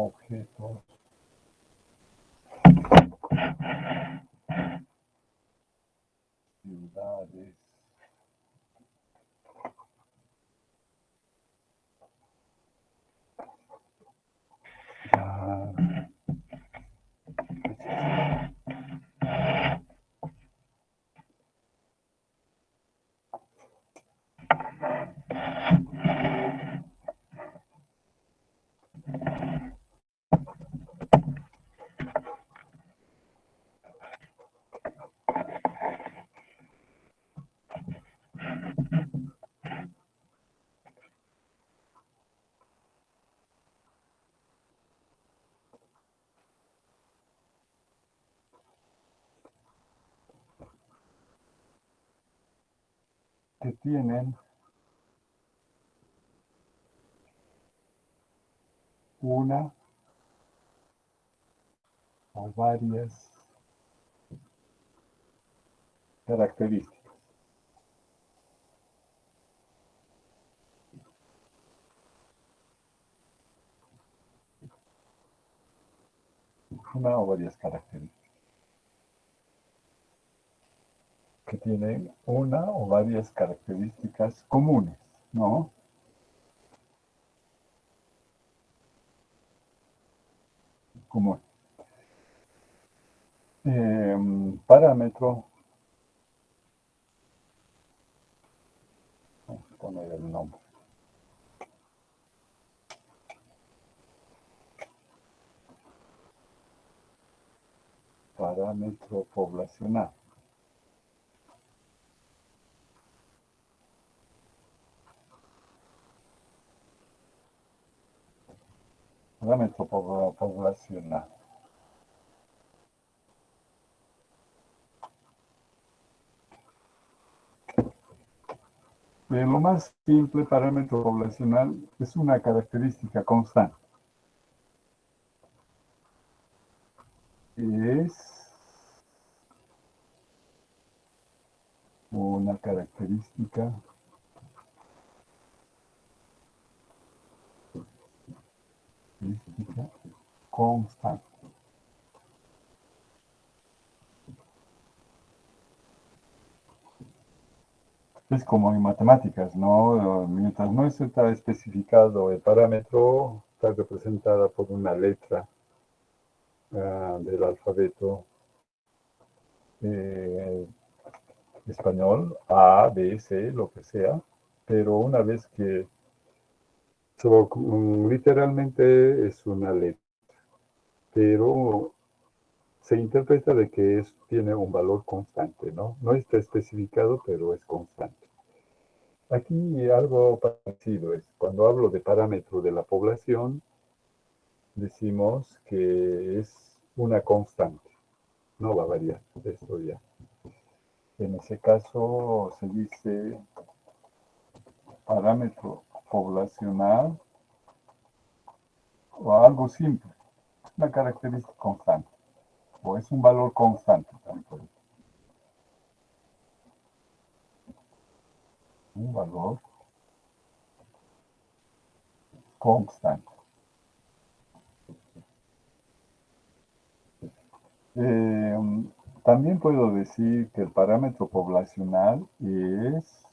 objetos, ciudades, que tienen una o varias características. Una o varias características. Que tienen una o varias características comunes, ¿no? Común. Parámetro. Vamos a poner el nombre. Parámetro poblacional. Parámetro poblacional. Lo más simple, parámetro poblacional es una característica constante. Es una característica constante. Es como en matemáticas, ¿no? Mientras no está especificado el parámetro, está representada por una letra del alfabeto español, A, B, C, lo que sea, pero una vez que literalmente es una letra, pero se interpreta de que tiene un valor constante, ¿no? No está especificado, pero es constante. Aquí algo parecido es, cuando hablo de parámetro de la población, decimos que es una constante, no va a variar, esto ya. En ese caso se dice parámetro poblacional o algo simple, una característica constante, o es un valor constante también. Un valor constante. También puedo decir que el parámetro poblacional es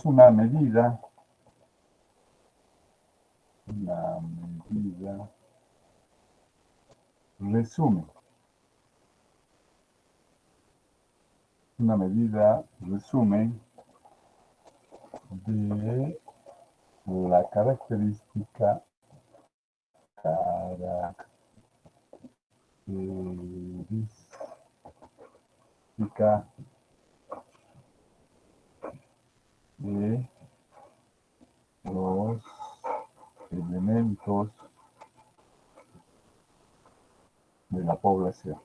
una medida, resumen, una medida resumen de la característica de los elementos de la población.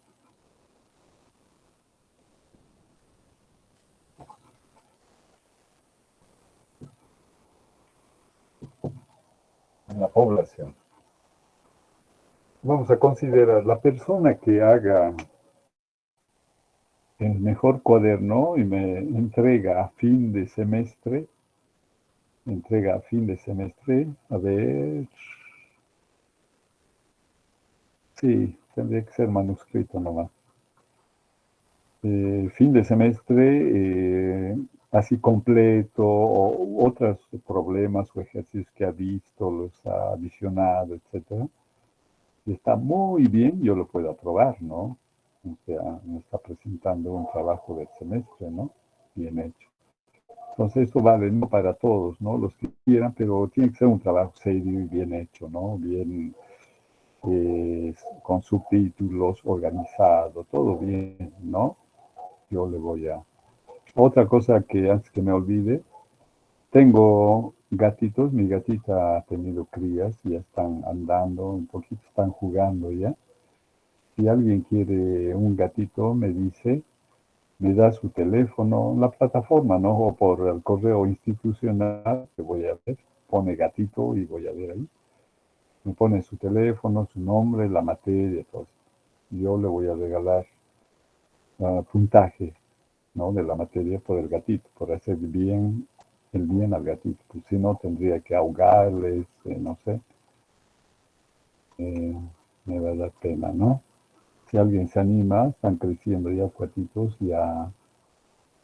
En la población. Vamos a considerar la persona que haga el mejor cuaderno y me entrega a fin de semestre entrega a fin de semestre. A ver, sí, tendría que ser manuscrito nomás. Fin de semestre, así completo, o otros problemas o ejercicios que ha visto, los ha visionado, etcétera. Y está muy bien, yo lo puedo aprobar, ¿no? O sea, me está presentando un trabajo del semestre, ¿no? Bien hecho. Entonces, esto vale no para todos, ¿no? Los que quieran, pero tiene que ser un trabajo serio y bien hecho, ¿no? Bien, con subtítulos, organizado, todo bien, ¿no? Yo le voy a... Otra cosa que antes que me olvide, tengo gatitos, mi gatita ha tenido crías, ya están andando, un poquito están jugando ya. Si alguien quiere un gatito, me dice, me da su teléfono, la plataforma, ¿no? O por el correo institucional, que voy a ver, pone gatito y voy a ver ahí. Me pone su teléfono, su nombre, la materia, todo eso. Yo le voy a regalar puntaje, ¿no? De la materia por el gatito, por hacer bien el bien al gatito. Pues si no, tendría que ahogarles, no sé. Eh, Me va a dar pena, ¿no? Si alguien se anima, están creciendo ya gatitos, ya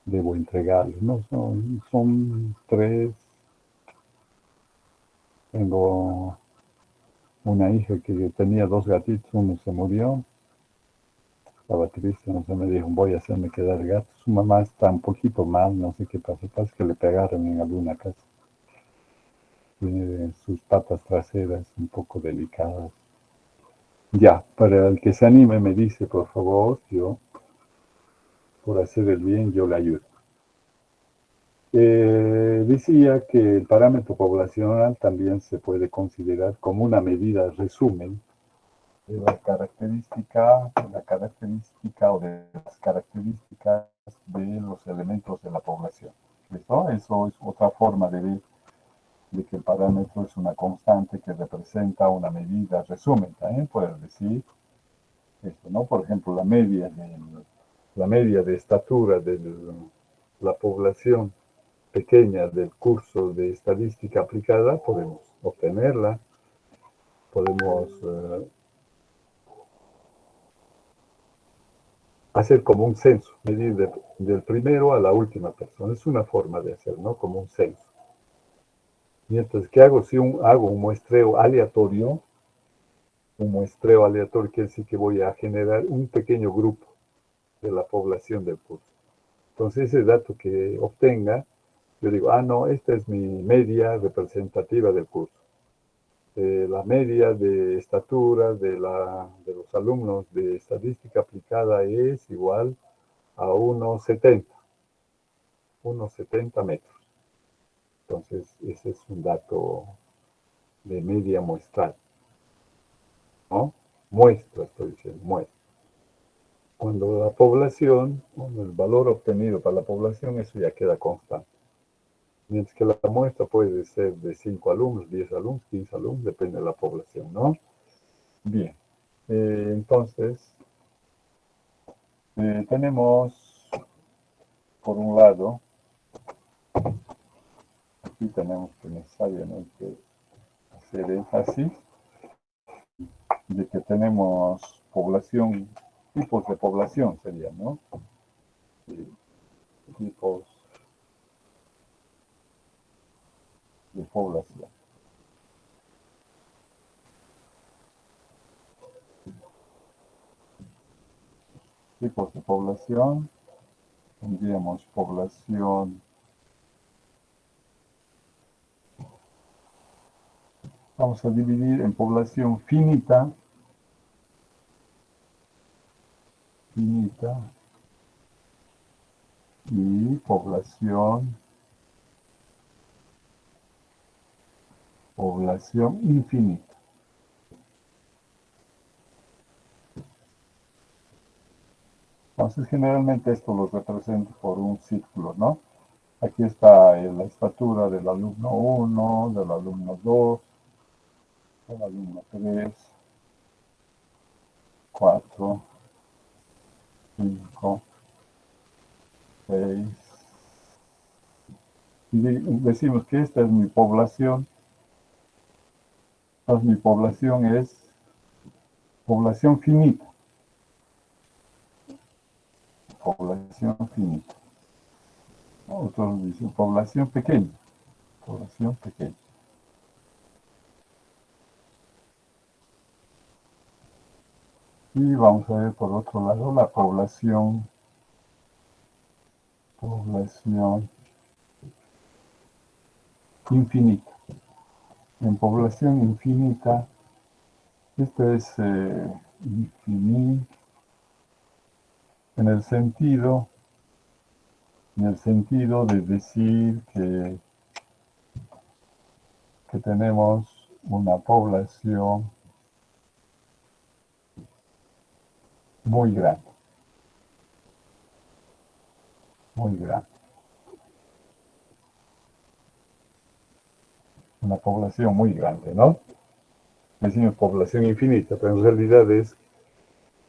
debo entregarles, ¿no? Son tres. Tengo una hija que tenía dos gatitos, uno se murió, estaba triste, no sé, me dijo, voy a hacerme quedar gato. Su mamá está un poquito mal, no sé qué pasa, parece que le pegaron en alguna casa. Tiene sus patas traseras un poco delicadas. Ya, para el que se anime me dice, por favor, yo, por hacer el bien, yo le ayudo. Decía que el parámetro poblacional también se puede considerar como una medida resumen de la característica o de las características de los elementos de la población. ¿Listo? Eso es otra forma de ver de que el parámetro es una constante que representa una medida resumen. También puedes decir esto, ¿no? Por ejemplo, la media de estatura de la población pequeña del curso de estadística aplicada, podemos obtenerla, podemos hacer como un censo, medir del primero a la última persona. Es una forma de hacer, ¿no? Como un censo. Mientras que hago, si hago un muestreo aleatorio quiere decir que voy a generar un pequeño grupo de la población del curso. Entonces, ese dato que obtenga, yo digo, no, esta es mi media representativa del curso. La media de estatura de los alumnos de estadística aplicada es igual a unos 70 metros. Entonces, ese es un dato de media muestral, ¿no? Muestra, estoy diciendo, muestra. Cuando la población, el valor obtenido para la población, eso ya queda constante. Mientras que la muestra puede ser de 5 alumnos, 10 alumnos, 15 alumnos, depende de la población, ¿no? Bien. Entonces, tenemos, por un lado, aquí tenemos que necesariamente hacer énfasis de que tenemos población, tipos de población serían, ¿no? Tipos de población. Tipos de población, tendríamos población, vamos a dividir en población finita y población infinita. Entonces, generalmente esto lo represento por un círculo, ¿no? Aquí está la estatura del alumno 1, del alumno 2, del alumno 3, 4, 5, 6, y decimos que esta es mi población, entonces mi población es población finita. Población finita. Otros dicen población pequeña. Población pequeña. Y vamos a ver por otro lado la población infinita. En población infinita, esto es infinito en el sentido de decir que tenemos una población muy grande. Muy grande. Una población muy grande, ¿no? Decimos población infinita, pero en realidad es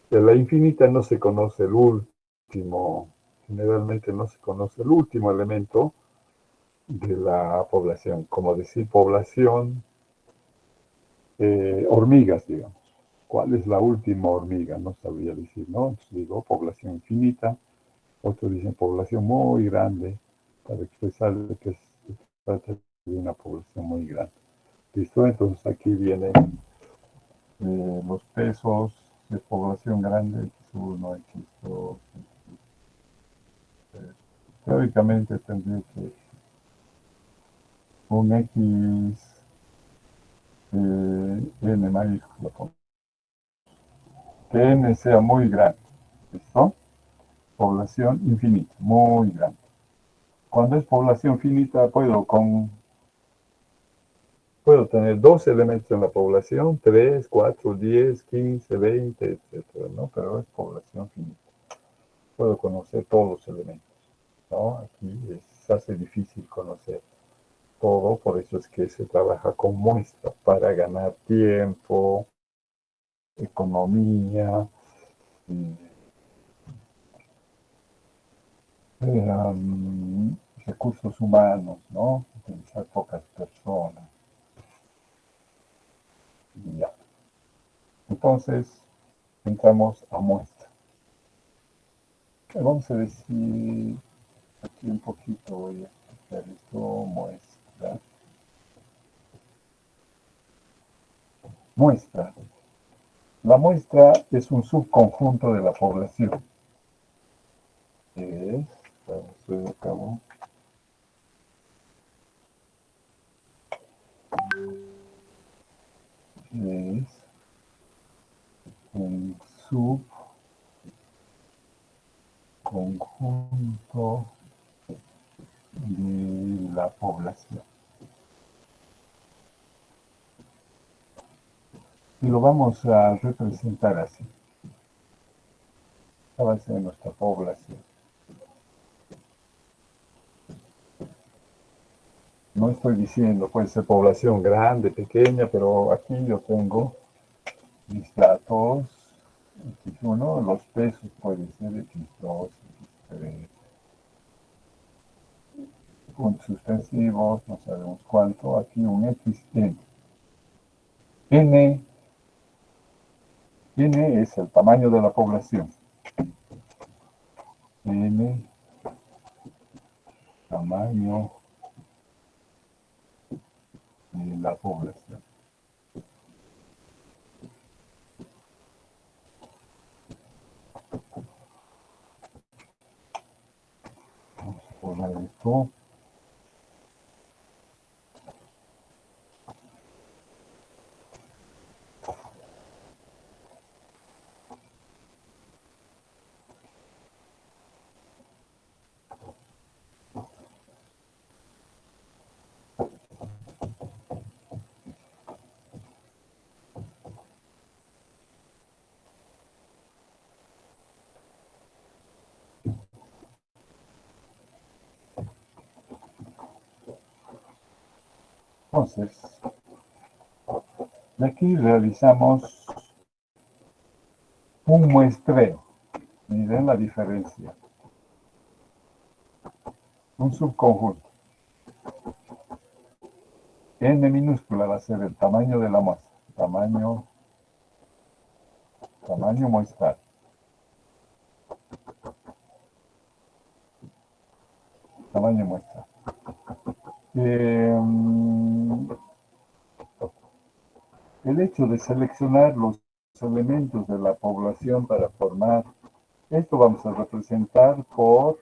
de la infinita no se conoce el último, generalmente no se conoce el último elemento de la población, como decir población hormigas, digamos. ¿Cuál es la última hormiga? No sabría decir, ¿no? Entonces digo población infinita, otros dicen población muy grande, para expresar que se trata de una población muy grande. ¿Listo? Entonces aquí vienen los pesos de población grande, X1, X2. Teóricamente tendría que un X N mayúscula, que N sea muy grande. ¿Listo? Población infinita, muy grande. Cuando es población finita, puedo tener 2 elementos en la población, 3, 4, 10, 15, 20, etcétera, ¿no? Pero es población finita. Puedo conocer todos los elementos, ¿no? Aquí se hace difícil conocer todo, por eso es que se trabaja con muestras para ganar tiempo, economía, recursos humanos, ¿no? Utilizar pocas personas. Y ya. Entonces, entramos a muestra. Vamos a decir aquí un poquito, voy a explicar esto, muestra. Muestra. La muestra es un subconjunto de la población. Estoy de cabo. Es un subconjunto de la población. Y lo vamos a representar así. Esta va a ser nuestra población. No estoy diciendo, puede ser población grande, pequeña, pero aquí yo tengo mis datos. X1, los pesos pueden ser X2, X3. Puntos suspensivos, no sabemos cuánto. Aquí un XN. N es el tamaño de la población. N, tamaño de la población. Vamos a poner esto. Entonces, aquí realizamos un muestreo. Miren la diferencia. Un subconjunto. N minúscula va a ser el tamaño de la muestra. Tamaño muestral. Tamaño muestral. El hecho de seleccionar los elementos de la población para formar, esto vamos a representar por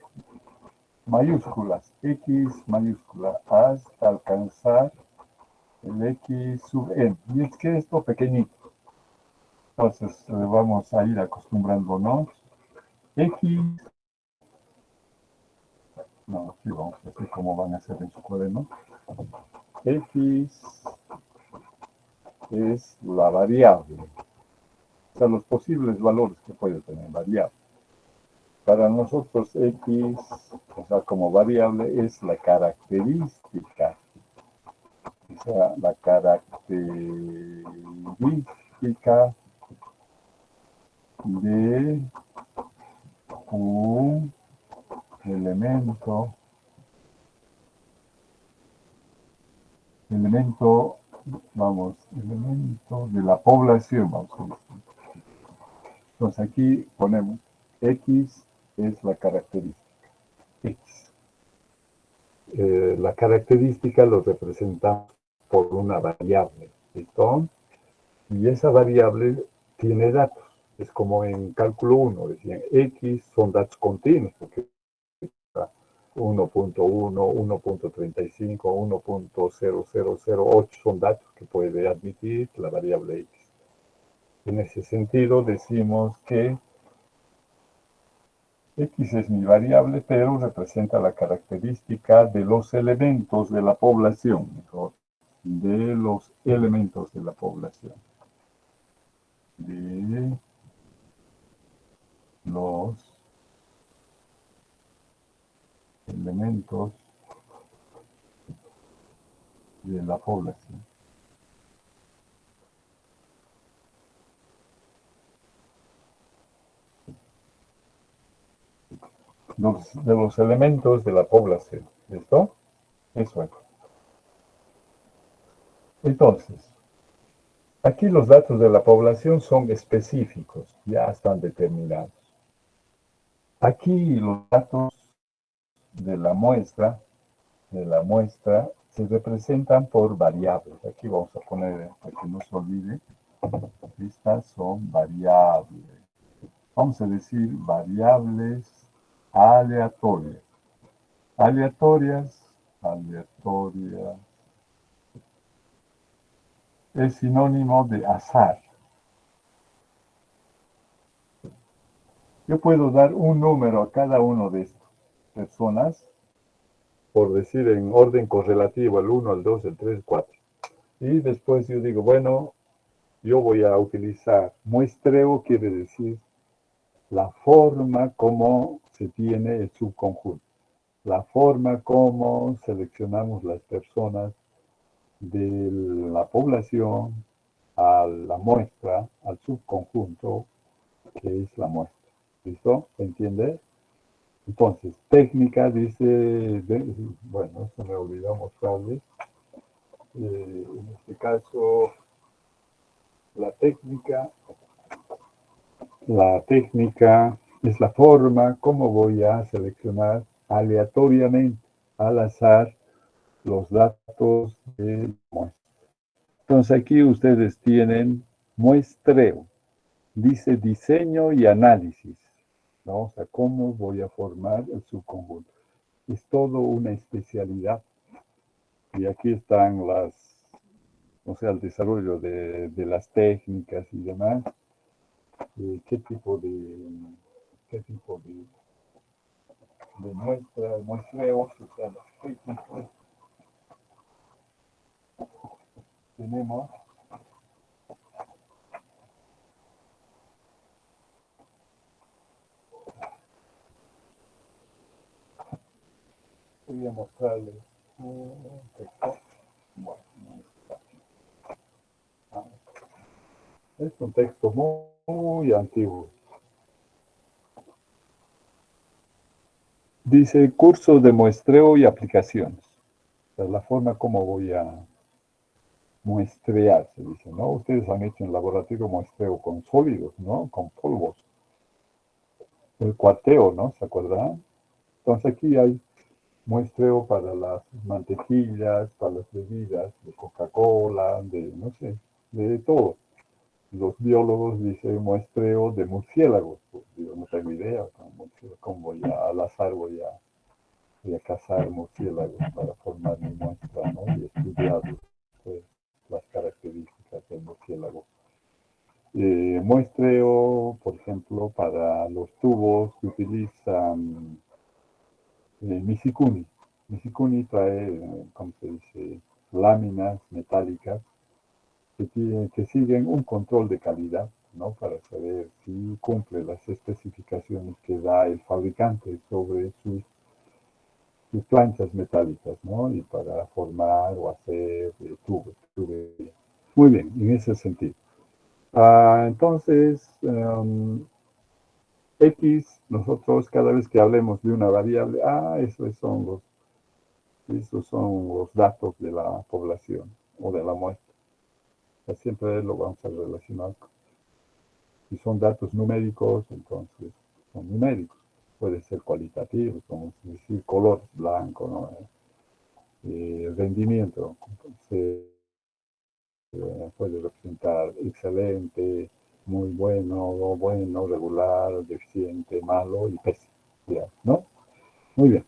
mayúsculas, X mayúscula, hasta alcanzar el X sub n. Y es que esto pequeñito. Entonces vamos a ir acostumbrándonos. X, no, sí, vamos a decir cómo van a ser en su cuaderno. X es la variable. O sea, los posibles valores que puede tener variable. Para nosotros X, o sea, como variable, es la característica. O sea, la característica de un elemento, elemento de la población, vamos a decir. Entonces aquí ponemos X es la característica. X. La característica lo representamos por una variable, ¿listo? Y esa variable tiene datos. Es como en cálculo 1, decían, X son datos continuos, porque 1.1, 1.35, 1.0008 son datos que puede admitir la variable X. En ese sentido decimos que X es mi variable, pero representa la característica de los elementos de la población, mejor, de los elementos de la población. De los elementos de la población. De los elementos de la población. ¿Listo? Eso es. Entonces, aquí los datos de la población son específicos, ya están determinados. Aquí los datos de la muestra se representan por variables. Aquí vamos a poner, para que no se olvide, estas son variables. Vamos a decir variables aleatorias. Aleatorias es sinónimo de azar. Yo puedo dar un número a cada uno de estas personas, por decir en orden correlativo, el 1, el 2, el 3, el 4. Y después yo digo, bueno, yo voy a utilizar muestreo, quiere decir la forma como se tiene el subconjunto, la forma como seleccionamos las personas de la población a la muestra, al subconjunto que es la muestra. ¿Listo? ¿Se entiende? Entonces, técnica dice, bueno, se me olvidó mostrarles. En este caso, la técnica es la forma como voy a seleccionar aleatoriamente, al azar, los datos de muestra. Entonces aquí ustedes tienen muestreo, dice diseño y análisis, ¿no? O sea, cómo voy a formar el subconjunto. Es todo una especialidad. Y aquí están o sea, el desarrollo de las técnicas y demás. ¿Qué tipo de muestreos, o sea, las técnicas tenemos? Voy a mostrarles un texto. Bueno, es un texto muy antiguo. Dice curso de muestreo y aplicaciones. O sea, la forma como voy a muestrear, se dice, ¿no? Ustedes han hecho en laboratorio muestreo con sólidos, ¿no? Con polvos. El cuarteo, ¿no? ¿Se acuerdan? Entonces aquí hay muestreo para las mantequillas, para las bebidas, de Coca-Cola, de, no sé, de todo. Los biólogos dicen muestreo de murciélagos. Pues yo no tengo idea, cómo voy a, al azar voy a cazar murciélagos para formar mi muestra, ¿no? Y estudiar pues, las características del murciélago. Muestreo, por ejemplo, para los tubos que utilizan Misikuni. Misikuni trae, ¿cómo se dice?, láminas metálicas que siguen un control de calidad, ¿no? Para saber si cumple las especificaciones que da el fabricante sobre sus planchas metálicas, ¿no? Y para formar o hacer tubería. Muy bien, en ese sentido. Entonces, X, nosotros cada vez que hablemos de una variable, esos son los datos de la población o de la muestra. Siempre lo vamos a relacionar. Si son datos numéricos, entonces son numéricos. Puede ser cualitativos, como decir color blanco, ¿no? Rendimiento. Se puede representar excelente, muy bueno, regular, deficiente, malo y pésimo, ¿no? Muy bien.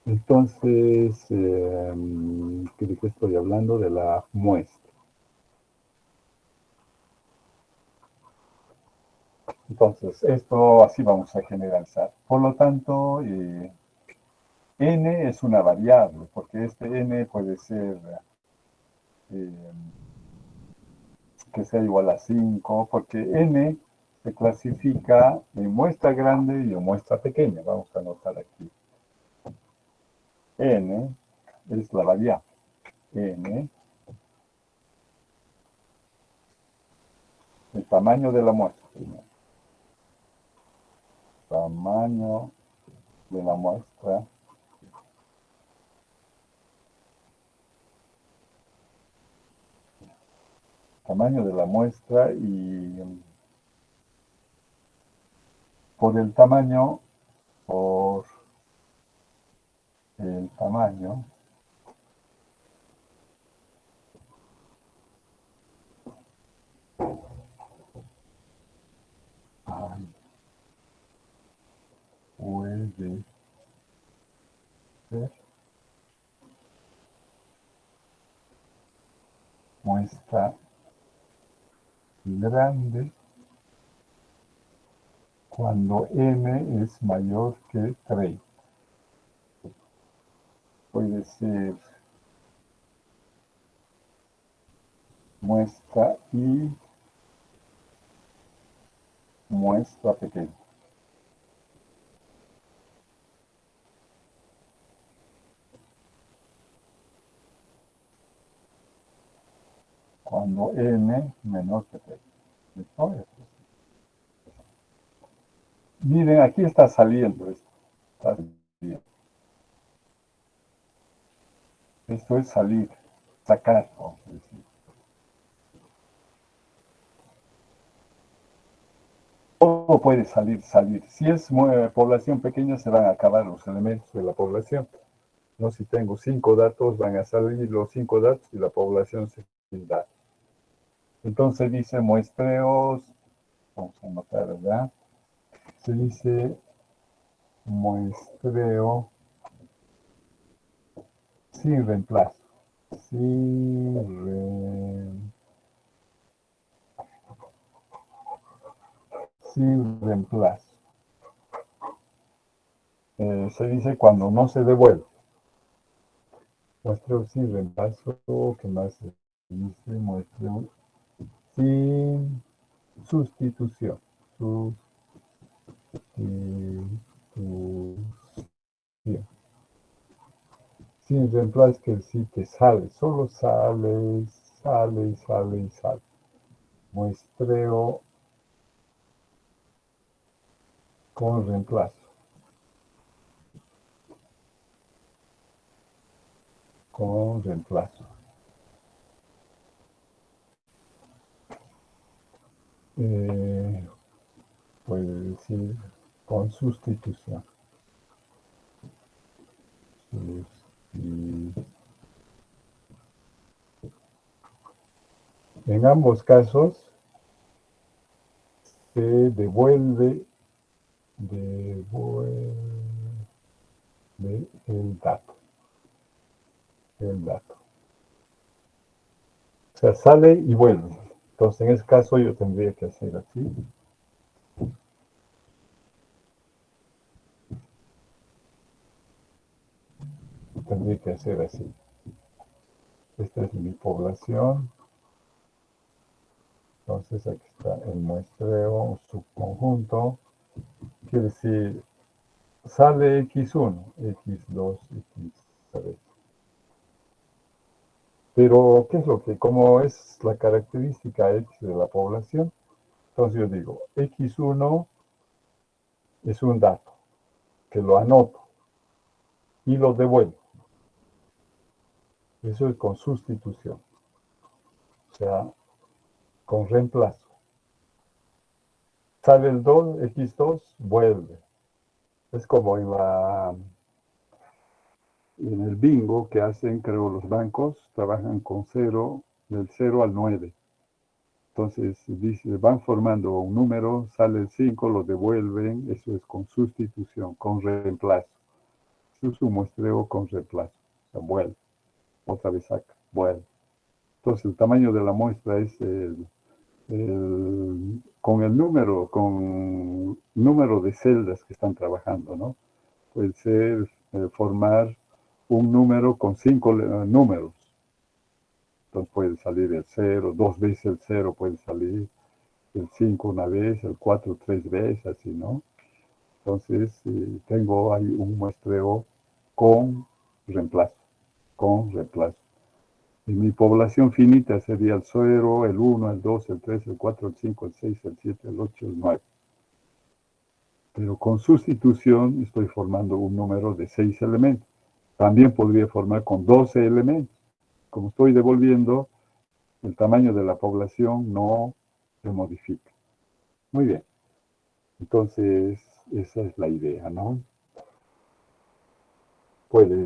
Entonces, ¿de qué estoy hablando? De la muestra. Entonces, esto así vamos a generalizar. Por lo tanto, n es una variable, porque este n puede ser eh, que sea igual a 5, porque n se clasifica en muestra grande y en muestra pequeña. Vamos a anotar aquí. N es la variable. N, el tamaño de la muestra. Primero. Tamaño de la muestra. Tamaño de la muestra y por el tamaño puede ser muestra grande cuando n es mayor que 3. Puede ser muestra y muestra pequeña. Cuando n menor que 3. ¿Listo? Miren, aquí está saliendo esto. Está saliendo. Esto es salir, sacar, vamos a decir. Todo puede salir. Si es población pequeña, se van a acabar los elementos de la población. ¿No? Si tengo 5 datos, van a salir los 5 datos y la población se da. Entonces dice muestreos, vamos a anotar, ¿verdad? Se dice muestreo sin reemplazo. Sin reemplazo. Se dice cuando no se devuelve. Muestreo sin reemplazo, ¿qué más se dice? Muestreo sin sustitución. Sustitución. Sin reemplazo que decir que sale, solo sale, sale. Muestreo con reemplazo. Con reemplazo. puede decir con sustitución. En ambos casos se devuelve el dato. O sea, sale y vuelve. Entonces, en ese caso yo tendría que hacer así. Tendría que hacer así. Esta es mi población. Entonces, aquí está el muestreo, subconjunto. Quiere decir, sale X1, X2, X3. Pero, ¿qué es lo que? Como es la característica X de la población, entonces yo digo, X1 es un dato, que lo anoto y lo devuelvo. Eso es con sustitución, o sea, con reemplazo. Sale el 2, X2, vuelve. Es como en el bingo que hacen, creo, los bancos, trabajan con 0, del 0 al 9. Entonces, van formando un número, sale el 5, lo devuelven, eso es con sustitución, con reemplazo. Eso es un muestreo con reemplazo. O sea, vuelve, otra vez saca, vuelve. Entonces, el tamaño de la muestra es con el número de celdas que están trabajando, ¿no? Puede ser formar un número con 5 números. Entonces puede salir el 0, 2 veces el 0 puede salir, el 5 una vez, el 4 3 veces, así, ¿no? Entonces tengo ahí un muestreo con reemplazo, Y mi población finita sería el 0, el 1, el 2, el 3, el 4, el 5, el 6, el 7, el 8, el 9. Pero con sustitución estoy formando un número de 6 elementos. También podría formar con 12 elementos. Como estoy devolviendo, el tamaño de la población no se modifica. Muy bien. Entonces, esa es la idea, ¿no?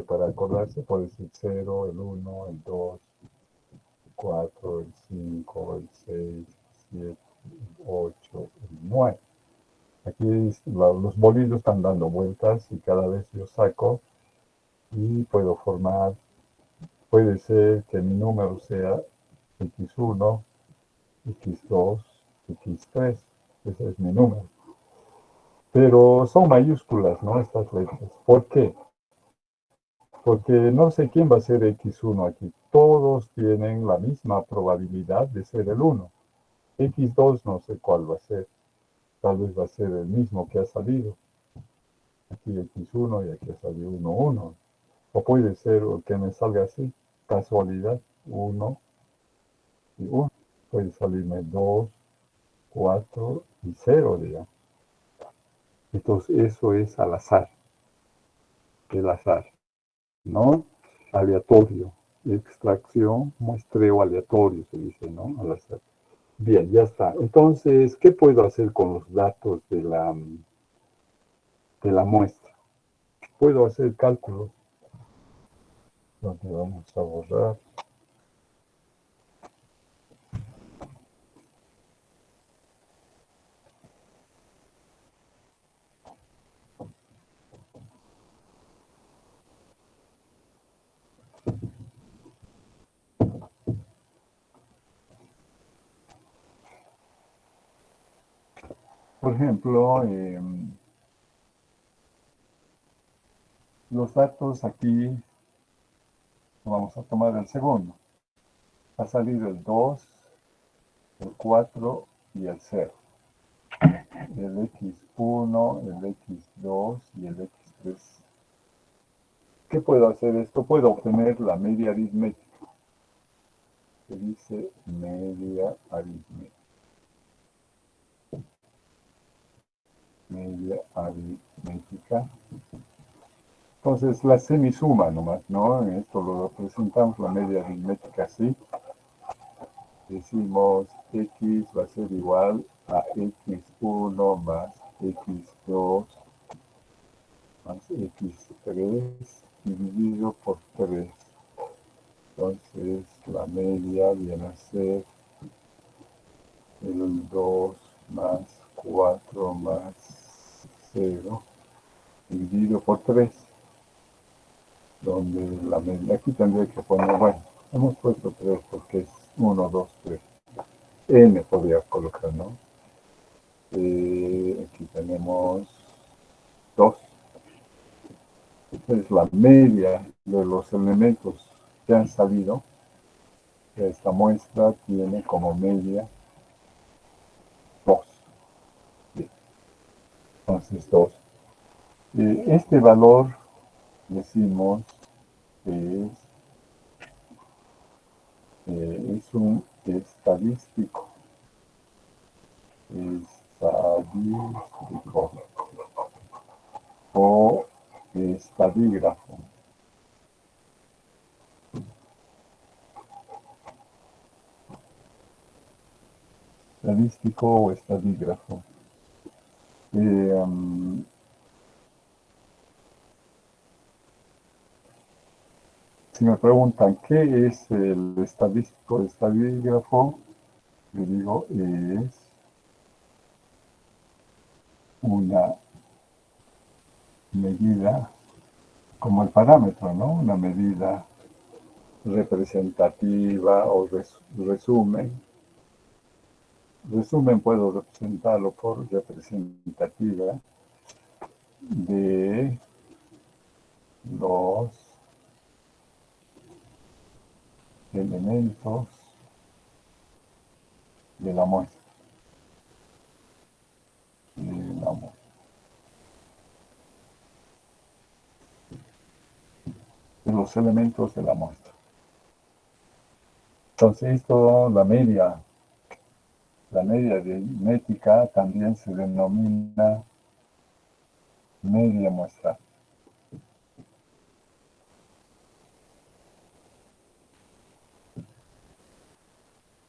Para acordarse, puede ser 0, el 1, el 2, el 4, el 5, el 6, el 7, el 8, el 9. Aquí los bolillos están dando vueltas y cada vez yo saco y puedo formar, puede ser que mi número sea X1, X2, X3. Ese es mi número. Pero son mayúsculas, ¿no? Estas letras. ¿Por qué? Porque no sé quién va a ser X1 aquí. Todos tienen la misma probabilidad de ser el 1. X2 no sé cuál va a ser. Tal vez va a ser el mismo que ha salido. Aquí X1 y aquí ha salido 1, 1. O puede ser que me salga así. Casualidad. 1 y 1. Puede salirme 2, 4 y 0, digamos. Entonces eso es al azar. El azar, ¿no? Aleatorio. Extracción, muestreo aleatorio, se dice, ¿no? Al azar. Bien, ya está. Entonces, ¿qué puedo hacer con los datos de la muestra? Puedo hacer cálculos. Donde vamos a borrar. Por ejemplo, los datos aquí, vamos a tomar el segundo. Va a salir el 2, el 4 y el 0. El X1, el X2 y el X3. ¿Qué puedo hacer esto? Puedo obtener la media aritmética. Se dice media aritmética. Media aritmética. Entonces la semisuma nomás, ¿no? Esto lo representamos la media aritmética así. Decimos X va a ser igual a x1 más x2 más x3 dividido por 3. Entonces la media viene a ser el 2 más 4 más 0 dividido por 3, donde la media, aquí tendría que poner, bueno, hemos puesto 3 porque es 1, 2, 3. N podría colocar, ¿no? Aquí tenemos 2. Es la media de los elementos que han salido. Esta muestra tiene como media 2. Entonces 2. Este valor decimos que es un estadístico. Estadístico o estadígrafo. Estadístico o estadígrafo. Si me preguntan qué es el estadístico, el estadígrafo, le digo es una medida como el parámetro, ¿no? Una medida representativa o resumen. Resumen puedo representarlo por representativa de los elementos de la muestra. De los elementos de la muestra. Entonces, esto, la media aritmética también se denomina media muestral.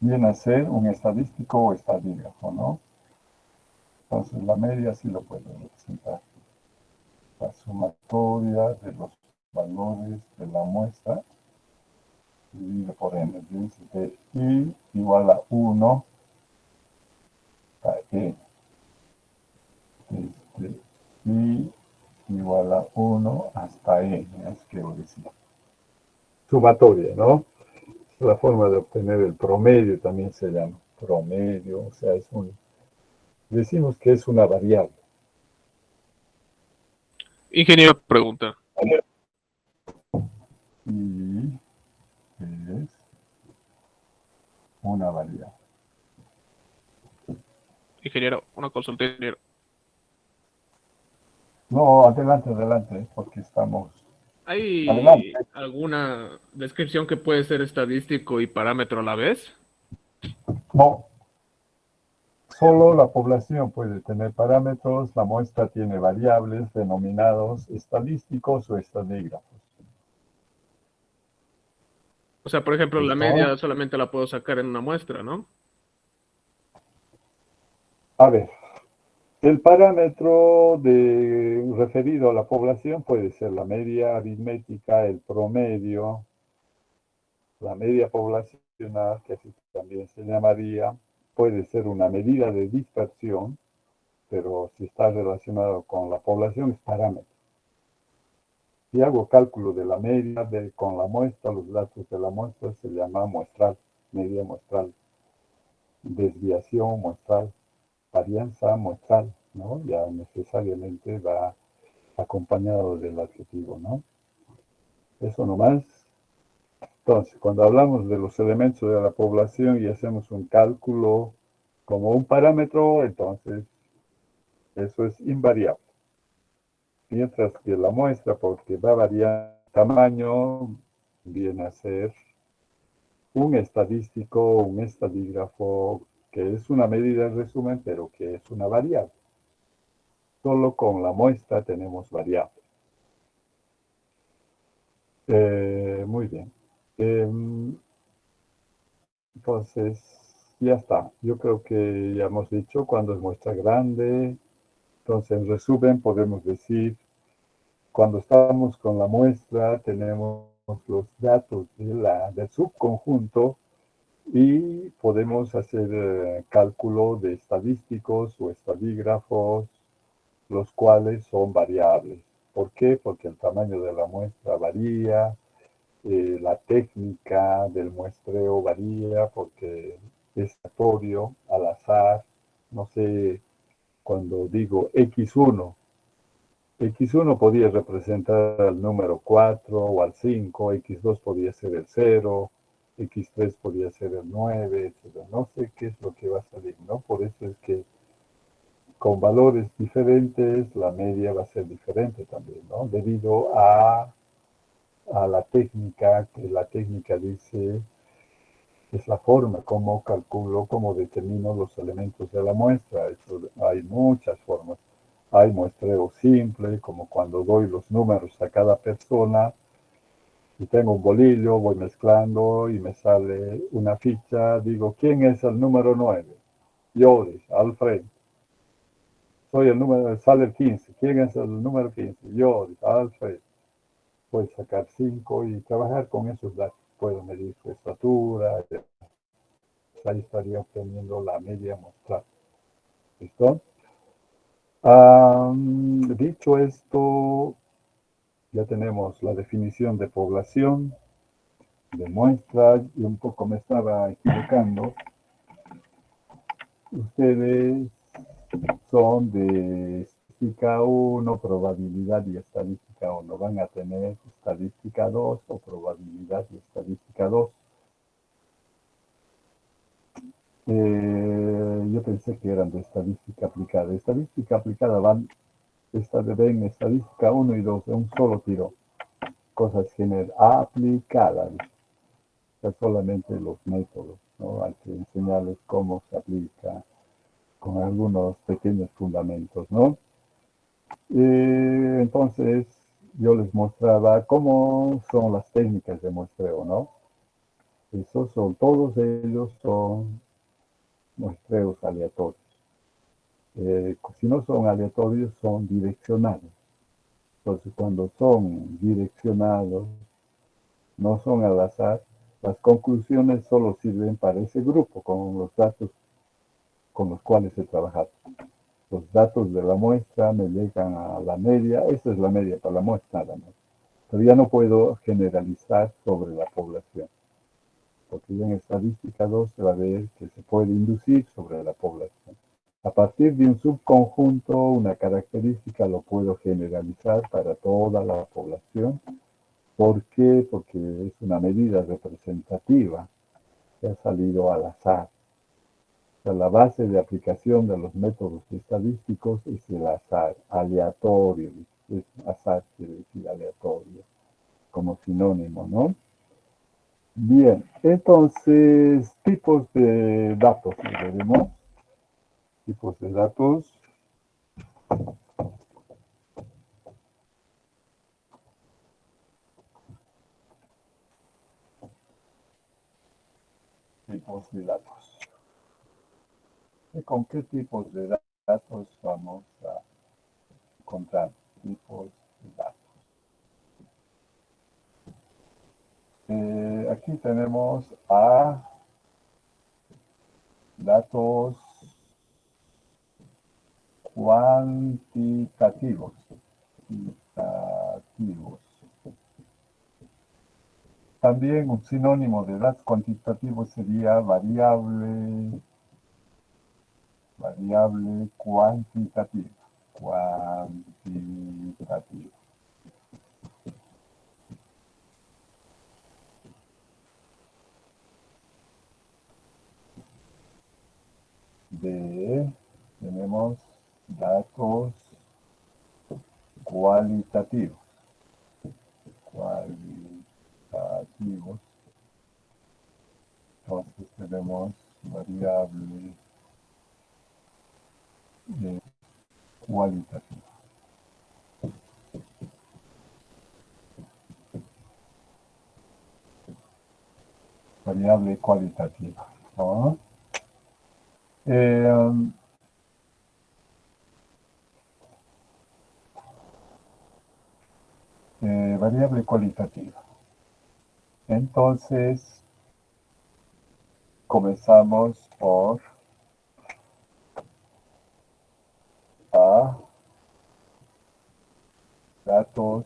Viene a ser un estadístico o estadígrafo, ¿no? Entonces, la media sí lo puedo representar. La sumatoria de los valores de la muestra dividido por n. Dice que I igual a 1 a E. I igual a 1 hasta N, es que quiero decir. Sumatoria, ¿no? La forma de obtener el promedio también se llama promedio, o sea, decimos que es una variable. Ingeniero, pregunta. Y es una variable. Ingeniero, una consulta, ingeniero. No, adelante, porque estamos... Adelante. ¿Hay alguna descripción que puede ser estadístico y parámetro a la vez? No, solo la población puede tener parámetros, la muestra tiene variables denominados estadísticos o estadígrafos. O sea, por ejemplo, la ¿Listo? media solamente la puedo sacar en una muestra, ¿no? A ver, el parámetro referido a la población puede ser la media aritmética, el promedio, la media poblacional, que así también se llamaría, puede ser una medida de dispersión, pero si está relacionado con la población es parámetro. Si hago cálculo de la media con la muestra, los datos de la muestra se llama muestral, media muestral, desviación muestral, varianza muestral, ¿no? Ya necesariamente va acompañado del adjetivo, ¿no? Eso nomás. Entonces, cuando hablamos de los elementos de la población y hacemos un cálculo como un parámetro, entonces eso es invariable. Mientras que la muestra, porque va a variar tamaño, viene a ser un estadístico, un estadígrafo, que es una medida de resumen, pero que es una variable. Solo con la muestra tenemos variables. Muy bien. Entonces, Ya está. Yo creo que ya hemos dicho cuando es muestra grande. Entonces, en resumen, podemos decir, cuando estamos con la muestra, tenemos los datos del subconjunto y podemos hacer cálculo de estadísticos o estadígrafos, los cuales son variables. ¿Por qué? Porque el tamaño de la muestra varía, la técnica del muestreo varía porque es aleatorio, al azar. No sé, cuando digo X1 podía representar al número 4 o al 5, X2 podía ser el 0, X3 podía ser el 9, etc. No sé qué es lo que va a salir, ¿no? Por eso es que con valores diferentes la media va a ser diferente también, ¿no? Debido a la técnica, que la técnica dice es la forma como calculo, como determino los elementos de la muestra. Eso, hay muchas formas. Hay muestreo simple, como cuando doy los números a cada persona y tengo un bolillo, voy mezclando y me sale una ficha. Digo, ¿quién es el número 9? Yoris, Alfred. Soy el número, sale el 15. ¿Quién es el número 15? Yoris, Alfred. Puedo sacar 5 y trabajar con esos datos. Puedo medir su estatura, ahí estaría obteniendo la media muestral. ¿Listo? Dicho esto, ya tenemos la definición de población, de muestra, y un poco me estaba equivocando. Ustedes son de estadística 1, probabilidad y estadística 1. Van a tener estadística 2 o probabilidad y estadística 2. Yo pensé que eran de estadística aplicada. Estadística aplicada van ven estadística 1 y 2 de un solo tiro. Cosas aplicadas. O sea, solamente los métodos, ¿no? Hay que enseñarles cómo se aplica con algunos pequeños fundamentos, ¿no? Entonces, yo les mostraba cómo son las técnicas de muestreo, ¿no? Todos ellos son muestreos aleatorios. Si no son aleatorios, son direccionados. Entonces, cuando son direccionados, no son al azar, las conclusiones solo sirven para ese grupo, con los datos con los cuales he trabajado. Los datos de la muestra me llegan a la media, esa es la media para la muestra nada más. Pero ya no puedo generalizar sobre la población, porque ya en estadística 2 se va a ver que se puede inducir sobre la población. A partir de un subconjunto, una característica lo puedo generalizar para toda la población. ¿Por qué? Porque es una medida representativa que ha salido al azar. O sea, la base de aplicación de los métodos estadísticos es el azar, aleatorio. Es azar quiere decir aleatorio, como sinónimo, ¿no? Bien, entonces, tipos de datos, veremos. Tipos de datos. Tipos de datos. ¿Y con qué tipos de datos vamos a encontrar? Tipos de datos. Aquí tenemos a datos cuantitativos. También un sinónimo de datos cuantitativos sería variable cuantitativa. Cuantitativa. Tenemos datos cualitativos. Entonces tenemos variable cualitativa. Variable cualitativa, ¿no? Eh, Variable cualitativa. Entonces, comenzamos por A, datos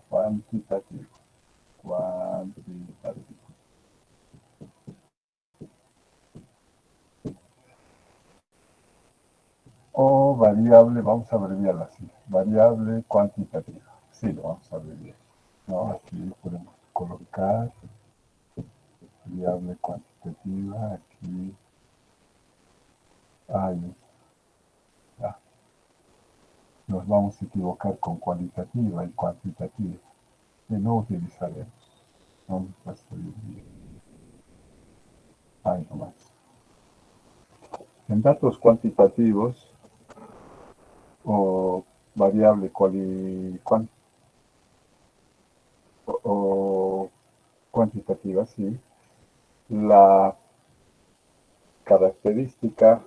cuantitativos. O variable, vamos a abreviarla así, variable cuantitativa. Sí, lo vamos a abreviar. ¿No? Aquí podemos colocar variable cuantitativa, aquí hay, ah, nos vamos a equivocar con cualitativa y cuantitativa, que no utilizaremos. Vamos a escribir ahí nomás. En datos cuantitativos o variable o cuantitativa, sí, la característica,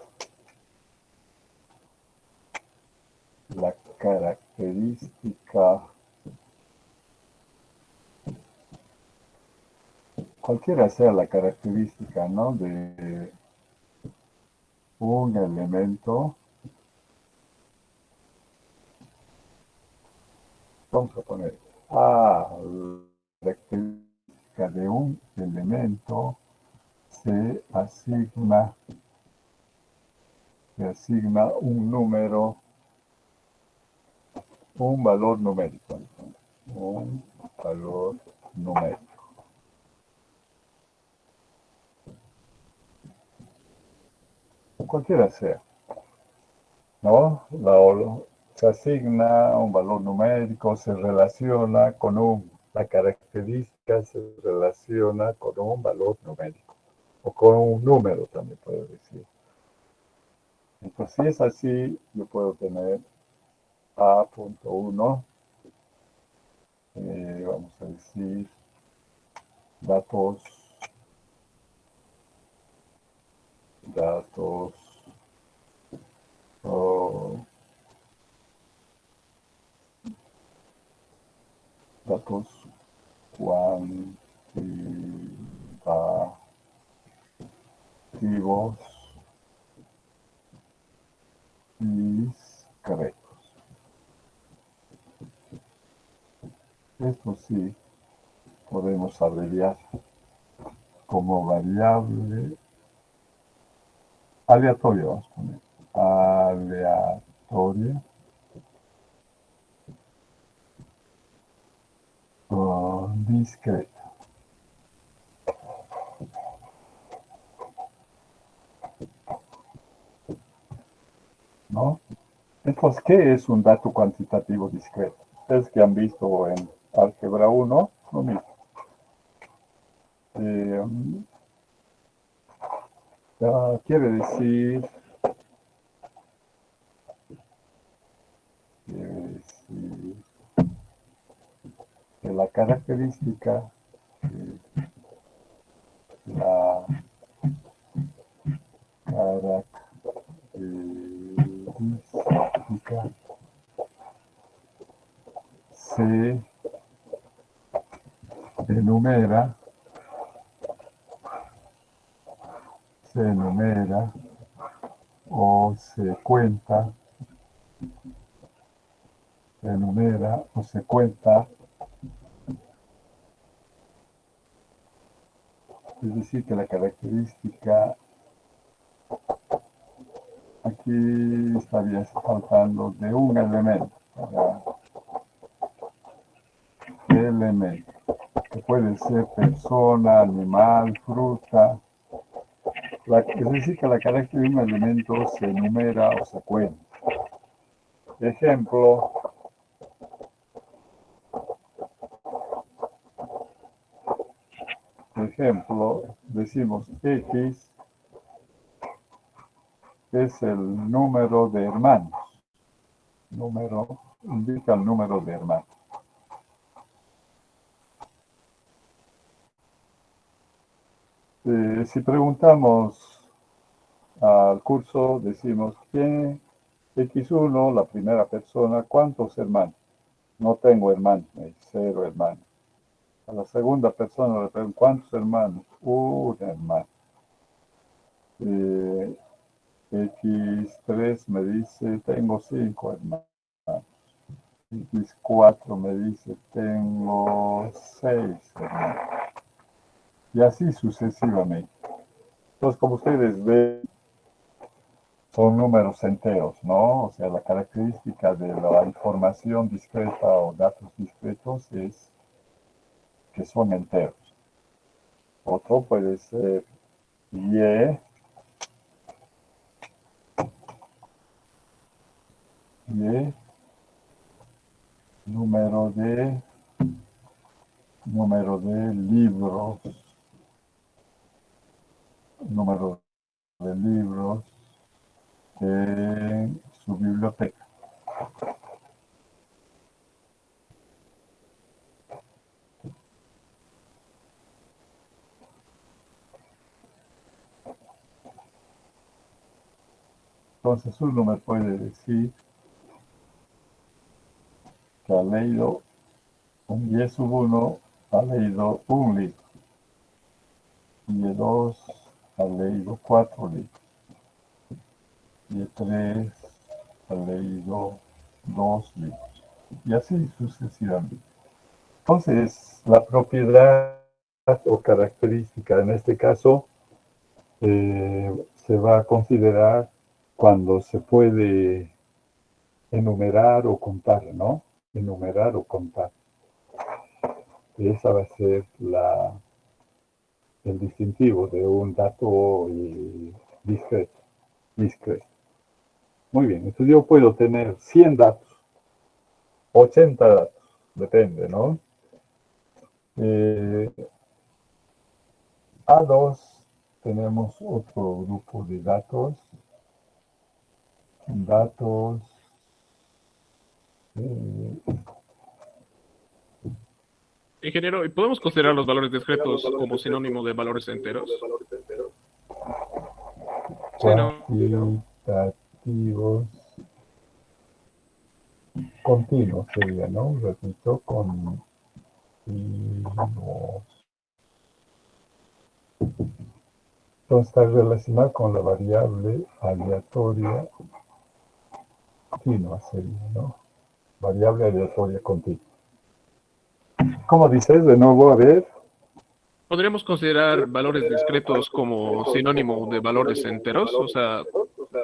la característica, cualquiera sea la característica, ¿no? De un elemento, vamos a poner la característica de un elemento se asigna un número, un valor numérico. Un valor numérico. Cualquiera sea, ¿no? Se asigna un valor numérico, se relaciona con la característica se relaciona con un valor numérico, o con un número también puedo decir. Entonces, si es así, yo puedo tener A.1, vamos a decir, datos, oh, datos cuantitativos discretos. Esto sí podemos abreviar como variable aleatoria, vamos a poner aleatoria o discreta, ¿no? Entonces, ¿qué es un dato cuantitativo discreto? Ustedes que han visto en álgebra 1, lo mismo. Quiere decir que la característica, la característica se enumera o se cuenta, se enumera o se cuenta, es decir, que la característica, aquí estaría faltando de un elemento, elemento, que puede ser persona, animal, fruta, es decir, que la característica de un elemento se enumera o se cuenta. Ejemplo, decimos X es el número de hermanos. Número indica el número de hermanos. Si preguntamos al curso decimos, ¿quién? X1, la primera persona, ¿cuántos hermanos? No tengo hermanos, cero hermanos. A la segunda persona le pregunto, ¿cuántos hermanos? Un hermano. X3 me dice, tengo 5 hermanos. X4 me dice, tengo 6 hermanos. Y así sucesivamente. Entonces, como ustedes ven, son números enteros, ¿no? O sea, la característica de la información discreta o datos discretos es que son enteros. Otro puede ser Y, Y, número de libros, número de libros en su biblioteca. Entonces uno me puede decir que ha leído un Y1 ha leído un libro. Y2 ha leído 4 libros. Y3 ha leído 2 libros. Y así sucesivamente. Entonces, la propiedad o característica en este caso se va a considerar cuando se puede enumerar o contar, ¿no? Enumerar o contar. Esa va a ser el distintivo de un dato discreto. Muy bien, entonces yo puedo tener 100 datos, 80 datos, depende, ¿no? A2 tenemos otro grupo de datos. Ingeniero, ¿y podemos considerar los valores discretos como sinónimo de valores enteros? Sí, ¿no? Cuantitativos continuos sería, ¿no? Repito, continuos. Entonces está relacionado con la variable aleatoria continua sería, ¿no? Variable aleatoria continua. ¿Cómo dices de nuevo? A ver. ¿Podríamos considerar valores discretos como sinónimo de valores enteros? O sea,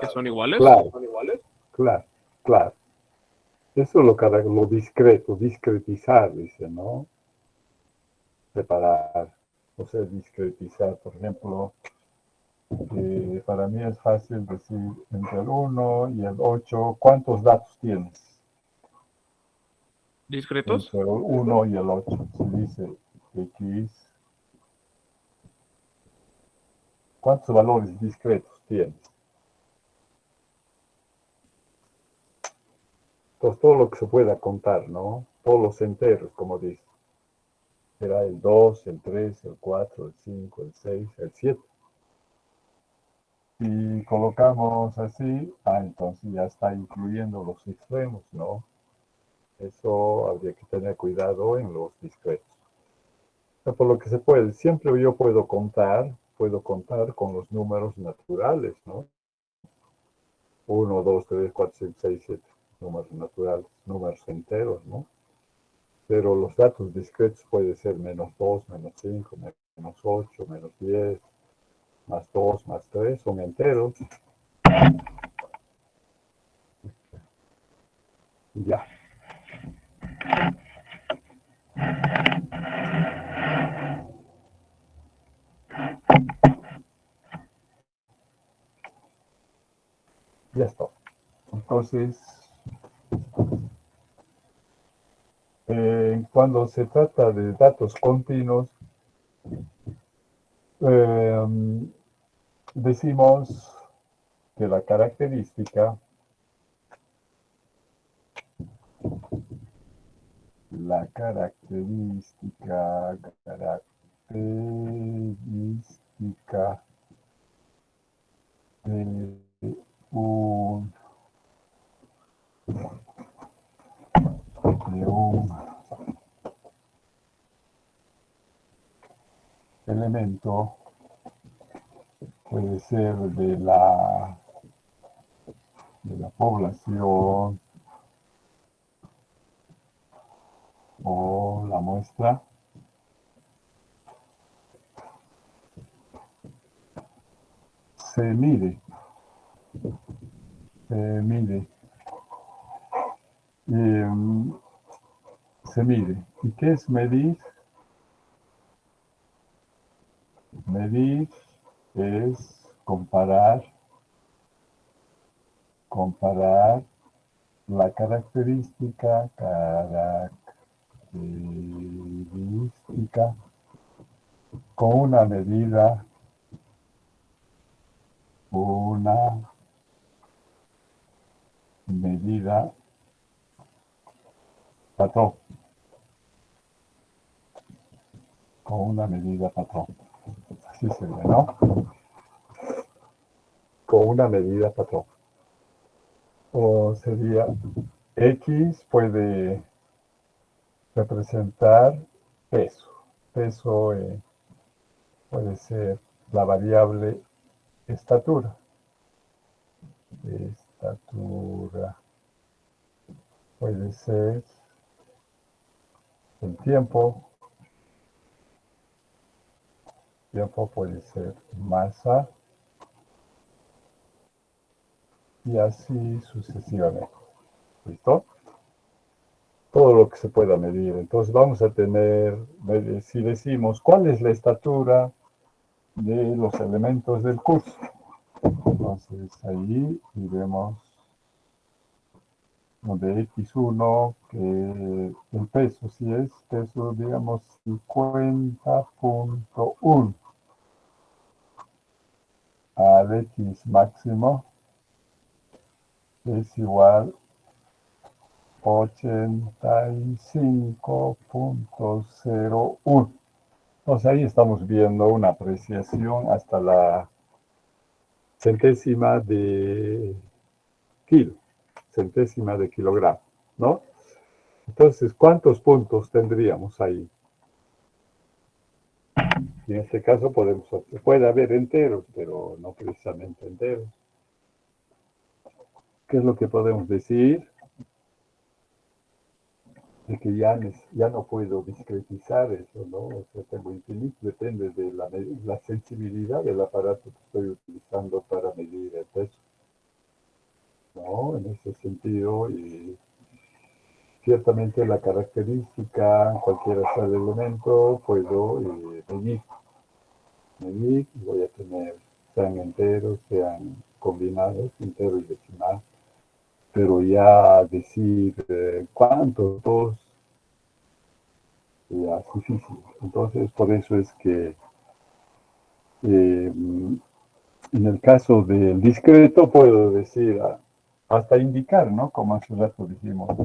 que son iguales. Claro, claro, claro. Eso es lo discreto, discretizar, dice, ¿no? Separar, o sea, discretizar. Por ejemplo, para mí es fácil decir entre el 1 y el 8, ¿cuántos datos tienes? ¿Discretos? Entre el 1 y el 8, se dice X. ¿Cuántos valores discretos tienes? Entonces, todo lo que se pueda contar, ¿no? Todos los enteros, como dice. Será el 2, el 3, el 4, el 5, el 6, el 7. Si colocamos así, entonces ya está incluyendo los extremos, ¿no? Eso habría que tener cuidado en los discretos. Por lo que se puede, siempre yo puedo contar con los números naturales, ¿no? 1, 2, 3, 4, 5, 6, 7, números naturales, números enteros, ¿no? Pero los datos discretos puede ser -2, -5, -8, -10, +2, +3, son enteros. Ya. Ya está. Entonces, cuando se trata de datos continuos, decimos que la característica de un elemento, puede ser de la población o la muestra, se mide. Se mide. ¿Y qué es medir? Medir es comparar la característica con una medida patrón. Con una medida patrón. Así sería, ¿no? Con una medida patrón. O sería X puede representar peso. Peso puede ser la variable estatura. Estatura puede ser el tiempo. Tiempo puede ser masa. Y así sucesivamente. ¿Listo? Todo lo que se pueda medir. Entonces vamos a tener, si decimos, ¿cuál es la estatura de los elementos del curso? Entonces ahí diremos de X1, que el peso, si es peso, digamos 50.1 al X máximo es igual 85.01. Entonces ahí estamos viendo una apreciación hasta la centésima de kilo, centésima de kilogramo, ¿no? Entonces, ¿cuántos puntos tendríamos ahí? Y en este caso puede haber enteros, pero no precisamente enteros. ¿Qué es lo que podemos decir? De que ya no puedo discretizar eso, ¿no? O sea, tengo infinito, depende de la sensibilidad del aparato que estoy utilizando para medir el peso, ¿no? En ese sentido, y ciertamente la característica, cualquiera sea el elemento, puedo medir, y voy a tener, sean enteros, sean combinados, entero y decimal, pero ya decir cuántos dos ya es difícil. Entonces, por eso es que en el caso del discreto puedo decir, hasta indicar, ¿no? Como hace rato dijimos,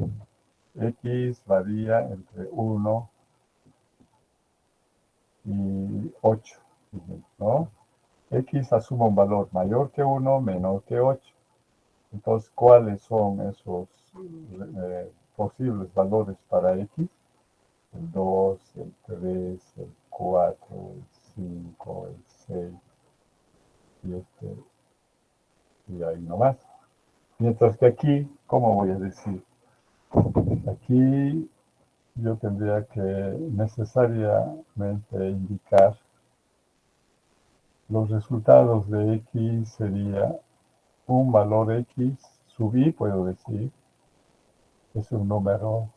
X varía entre 1 y 8, ¿no? X asuma un valor mayor que 1, menor que 8. Entonces, ¿cuáles son esos posibles valores para X? El 2, el 3, el 4, el 5, el 6, 7, y ahí nomás. Mientras que aquí, ¿cómo voy a decir? Aquí yo tendría que necesariamente indicar los resultados de X sería un valor X sub I, puedo decir, es un número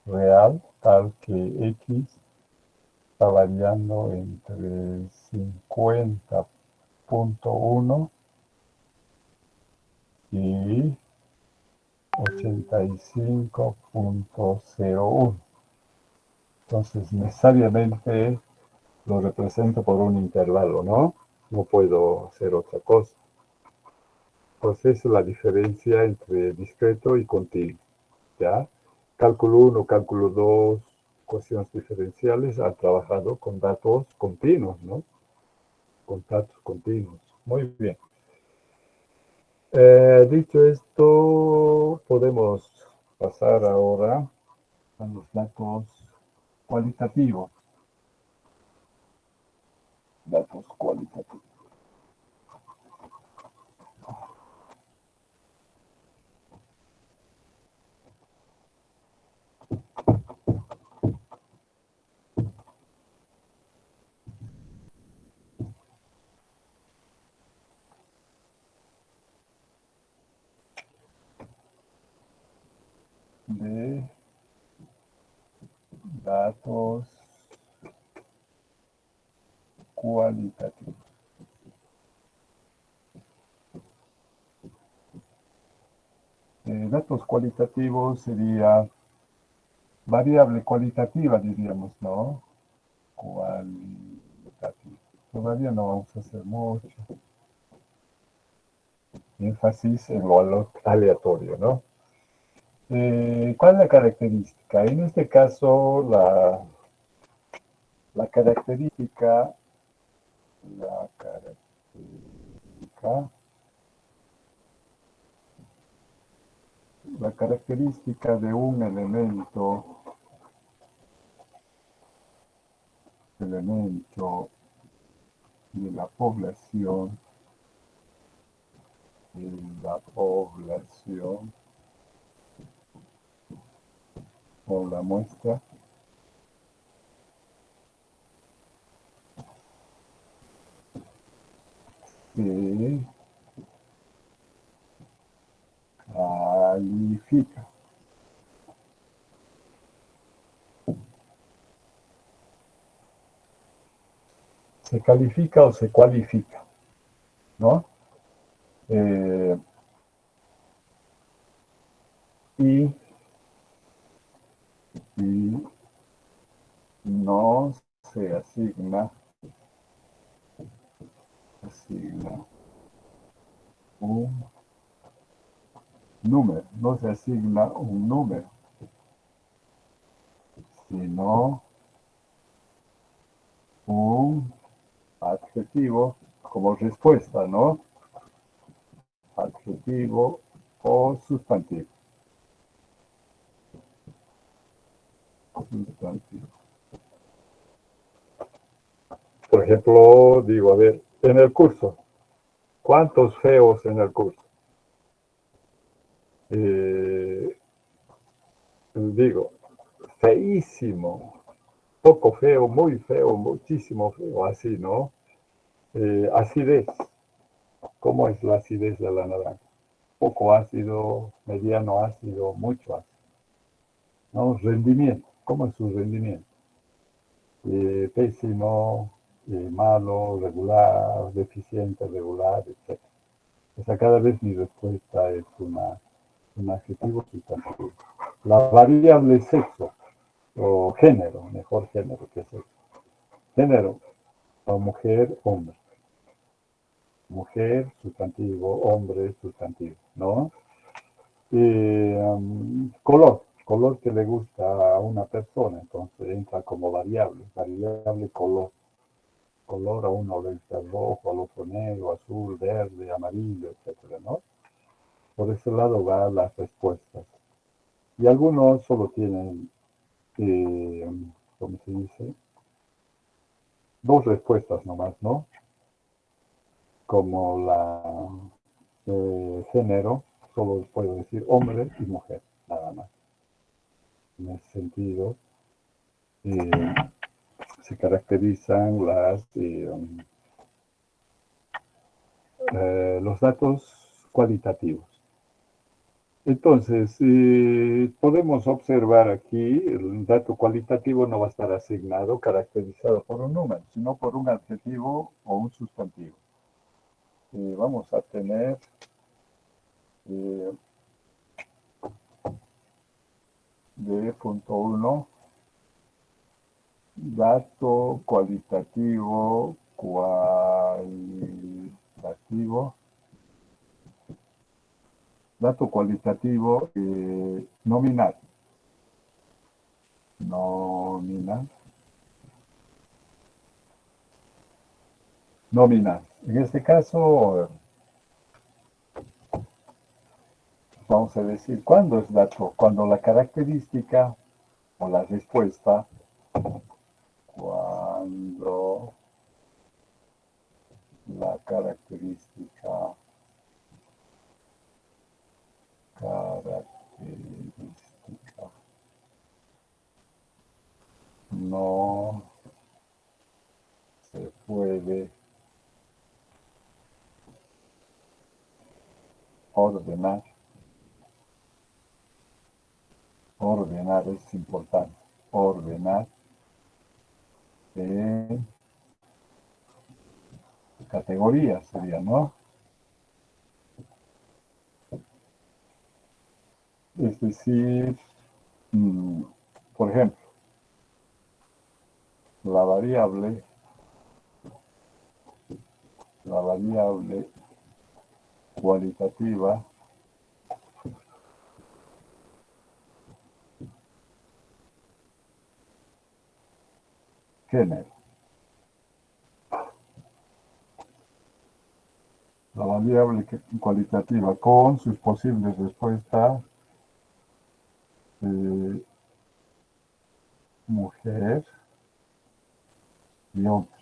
real, tal que X está variando entre 50.1 y 85.01. Entonces, necesariamente lo represento por un intervalo, ¿no? No puedo hacer otra cosa. Entonces, esa es la diferencia entre discreto y continuo, ¿ya? Cálculo 1, cálculo 2, ecuaciones diferenciales, han trabajado con datos continuos, ¿no? Con datos continuos. Muy bien. Dicho esto, podemos pasar ahora a los datos cualitativos. Datos cualitativos. De datos cualitativos. Datos cualitativos sería variable cualitativa, diríamos, ¿no? Cualitativo. Todavía no vamos a hacer mucho énfasis en lo aleatorio, ¿no? ¿Cuál es la característica? En este caso, la característica de un elemento de la población, o la muestra se califica. Se califica o se cualifica, ¿no? Y no se asigna un número, no se asigna un número, sino un adjetivo como respuesta, ¿no? Adjetivo o sustantivo. Por ejemplo, digo, a ver, en el curso, ¿cuántos feos en el curso? Digo, feísimo, poco feo, muy feo, muchísimo feo, así, ¿no? Acidez. ¿Cómo es la acidez de la naranja? Poco ácido, mediano ácido, mucho ácido. ¿No? Rendimiento. ¿Cómo es su rendimiento? Pésimo, malo, regular, deficiente, regular, etc. O sea, cada vez mi respuesta es un adjetivo sustantivo. La variable sexo, o género, mejor género que sexo. Género, o mujer, hombre. Mujer, sustantivo, hombre, sustantivo, ¿no? Color que le gusta a una persona, entonces entra como variable color. Color a uno le gusta rojo, al otro negro, azul, verde, amarillo, etcétera, ¿no? Por ese lado van las respuestas. Y algunos solo tienen, ¿cómo se dice? Dos respuestas nomás, ¿no? Como la género, solo puedo decir hombre y mujer, nada más. En ese sentido, se caracterizan los datos cualitativos. Entonces, podemos observar aquí, el dato cualitativo no va a estar asignado, caracterizado por un número, sino por un adjetivo o un sustantivo. Vamos a tener D.1, dato cualitativo, dato cualitativo nominal. Nominal. En este caso, vamos a decir, ¿cuándo es dato? Cuando la característica o la respuesta, cuando la característica no se puede ordenar. Ordenar es importante. Ordenar en categorías sería, ¿no? Es decir, por ejemplo, la variable cualitativa Kenner. La variable cualitativa con sus posibles respuestas mujer y hombre.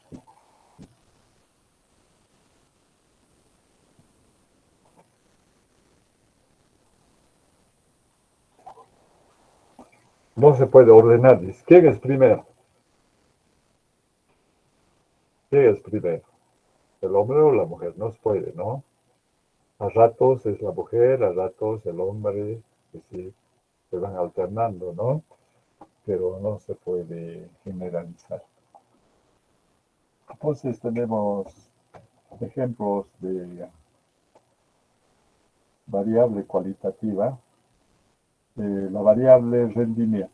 No se puede ordenar. ¿Quién es primero? ¿Quién es primero? ¿El hombre o la mujer? No se puede, ¿no? A ratos es la mujer, a ratos el hombre, es decir, se van alternando, ¿no? Pero no se puede generalizar. Entonces tenemos ejemplos de variable cualitativa, la variable rendimiento.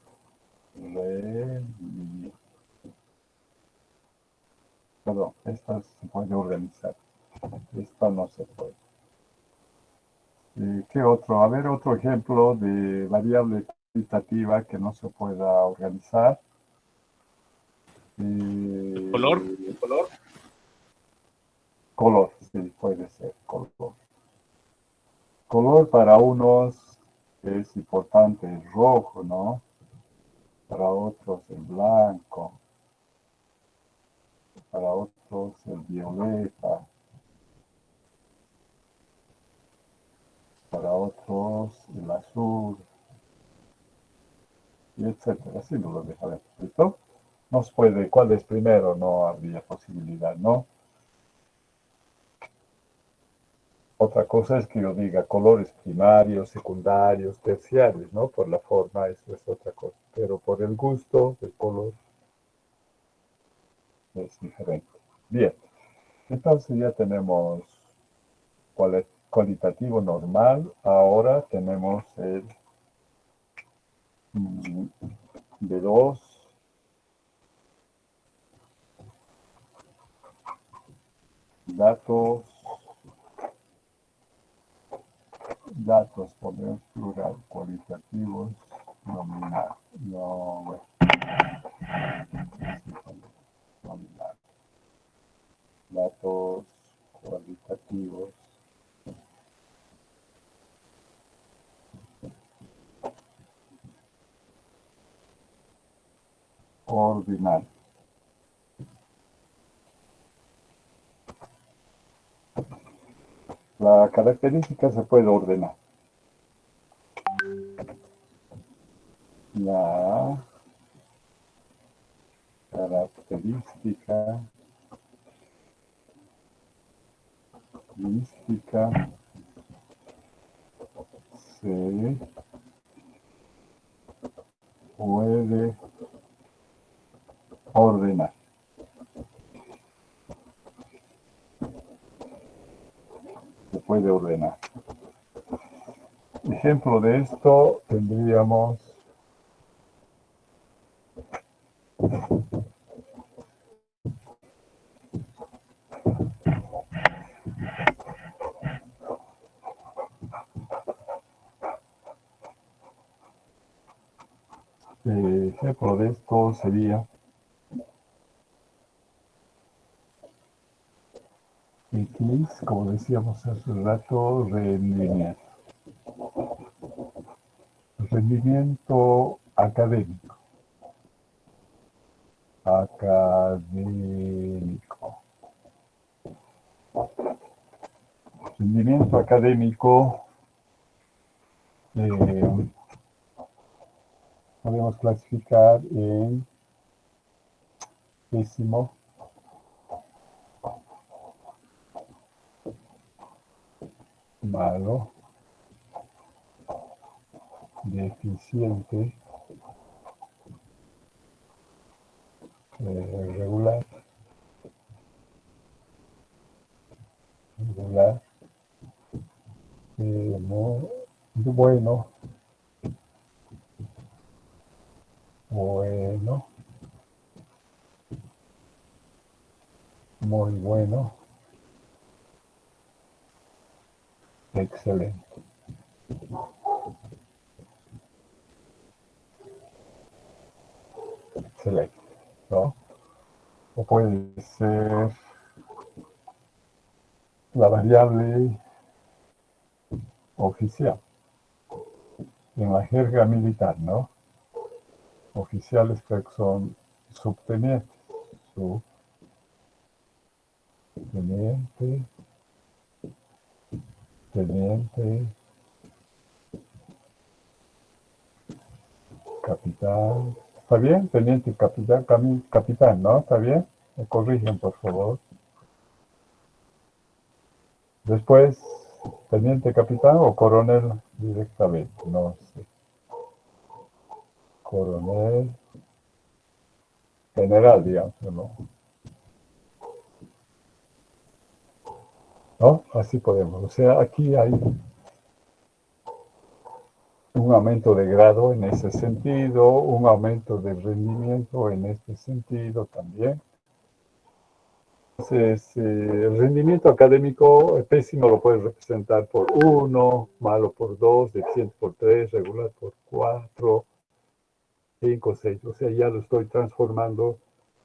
Perdón, esta se puede organizar, esta no se puede. ¿Qué otro? A ver, otro ejemplo de variable cualitativa que no se pueda organizar. ¿Color? Color, sí, puede ser color. Color para unos es importante el rojo, ¿no? Para otros el blanco, para otros el violeta, para otros el azul, y etcétera. Así no lo dejaré. ¿Listo? No se puede, ¿cuál es primero? No habría posibilidad, ¿no? Otra cosa es que yo diga colores primarios, secundarios, terciarios, ¿no? Por la forma, eso es otra cosa. Pero por el gusto, el color es diferente. Bien, entonces ya tenemos cualitativo normal. Ahora tenemos el B2. Datos, poner plural, cualitativos, nominal. No, bueno, nominal. Datos cualitativos. Ordinal. La característica se puede ordenar. La característica se puede ordenar. Se puede ordenar. Ejemplo de esto tendríamos ejemplo de esto sería X, como decíamos hace rato, rendimiento. Rendimiento académico. Rendimiento académico podemos clasificar en pésimo, malo, deficiente, regular, bueno, muy bueno, excelente. Excelente, ¿no? O puede ser la variable oficial en la jerga militar, ¿no? Oficiales creo que son subtenientes, teniente, capitán. ¿Está bien? Teniente, capitán, capitán, ¿no? ¿Está bien? Me corrigen, por favor. Después, teniente capitán o coronel directamente, no sé. Coronel, general, digamos, ¿no? ¿No? Así podemos. O sea, aquí hay un aumento de grado en ese sentido, un aumento de rendimiento en este sentido también. Entonces, el rendimiento académico pésimo lo puedes representar por 1, malo por 2, deficiente por 3, regular por 4, 5, 6. O sea, ya lo estoy transformando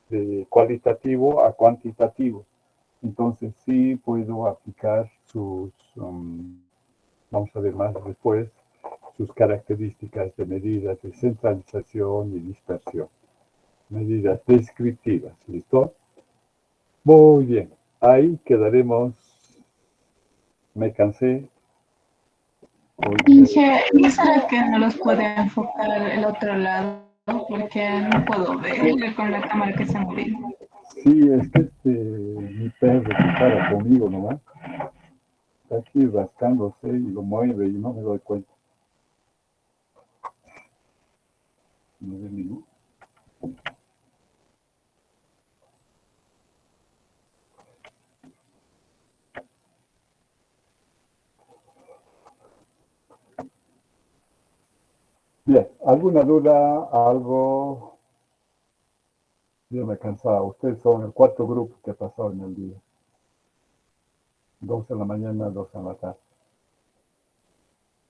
de cualitativo a cuantitativo. Entonces, sí puedo aplicar sus, vamos a ver más después, sus características de medidas de centralización y dispersión. Medidas descriptivas, ¿listo? Muy bien, ahí quedaremos. Me cansé. Inge, ¿no será que no los puede enfocar el otro lado? Porque no puedo ver con la cámara que se mueve. Sí, es que mi perro que estaba conmigo nomás, está aquí rascándose y lo mueve y no me doy cuenta. No ve ningún. Bien, ¿alguna duda? ¿Algo? Yo me cansaba. Ustedes son el cuarto grupo que ha pasado en el día. 2 en la mañana, 2 en la tarde.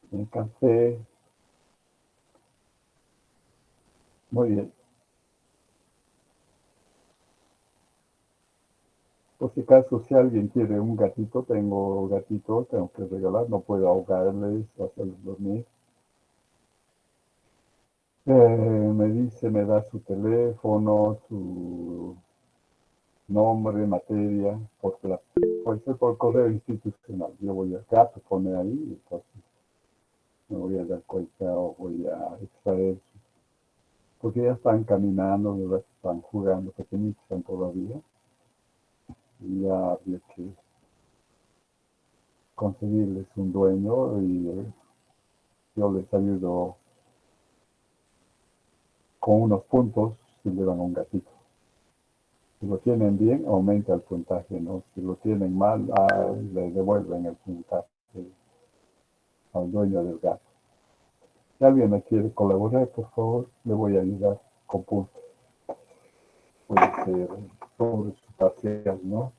Me cansé. Muy bien. Por si acaso, si alguien quiere un gatito, tengo gatito, tengo que regalar, no puedo ahogarles, hacerles dormir. Me dice, me da su teléfono, su nombre, materia, porque puede ser por correo institucional. Yo voy a gato, pone ahí, entonces me voy a dar cuenta o voy a extraer, porque ya están caminando, ¿verdad? Están jugando, pequeñitos están todavía, y ya había que conseguirles un dueño y yo les ayudo con unos puntos si le dan un gatito. Si lo tienen bien, aumenta el puntaje, ¿no? Si lo tienen mal, le devuelven el puntaje al dueño del gato. Si alguien me quiere colaborar, por favor, le voy a ayudar con puntos. Puede ser sobre su parcial, ¿no?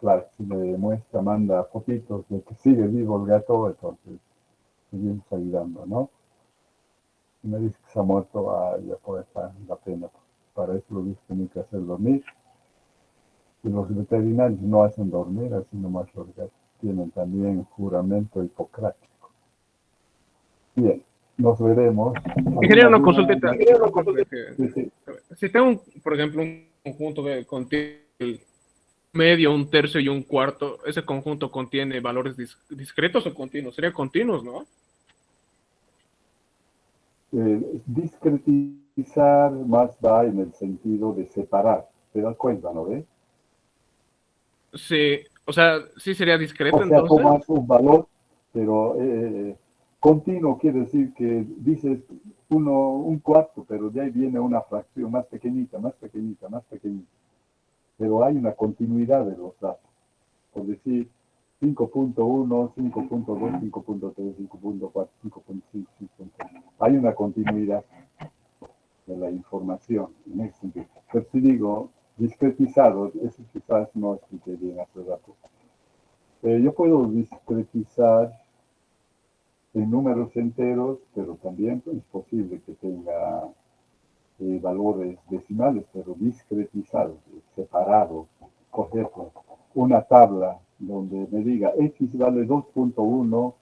Claro, si me demuestra, manda fotitos de que sigue vivo el gato, entonces seguimos ayudando, ¿no? Si me dice que se ha muerto, ya puede estar la pena. Para eso lo dice que hay que hacer dormir. Y los veterinarios no hacen dormir, sino más los gatos. Tienen también juramento hipocrático. Bien, nos veremos. Ingeniero, una ¿Alguna consultita. duda? Sí, sí. Si tengo, por ejemplo, un conjunto que contiene el medio, un tercio y un cuarto, ¿ese conjunto contiene valores discretos o continuos? Sería continuos, ¿no? Discretizar más va en el sentido de separar. ¿Te das cuenta, no ves? Sí, o sea, sí sería discreto O sea, entonces. tomas un valor, pero continuo quiere decir que dices un cuarto, pero de ahí viene una fracción más pequeñita, más pequeñita, más pequeñita. Pero hay una continuidad de los datos. Por decir 5.1, 5.2, 5.3, 5.4, 5.5, 5.6. Hay una continuidad de la información en ese sentido. Pero si digo discretizado, eso quizás no expliqué bien hace rato. Yo puedo discretizar en números enteros, pero también es posible que tenga valores decimales, pero discretizados, separados. Por ejemplo, una tabla donde me diga x vale 2.1,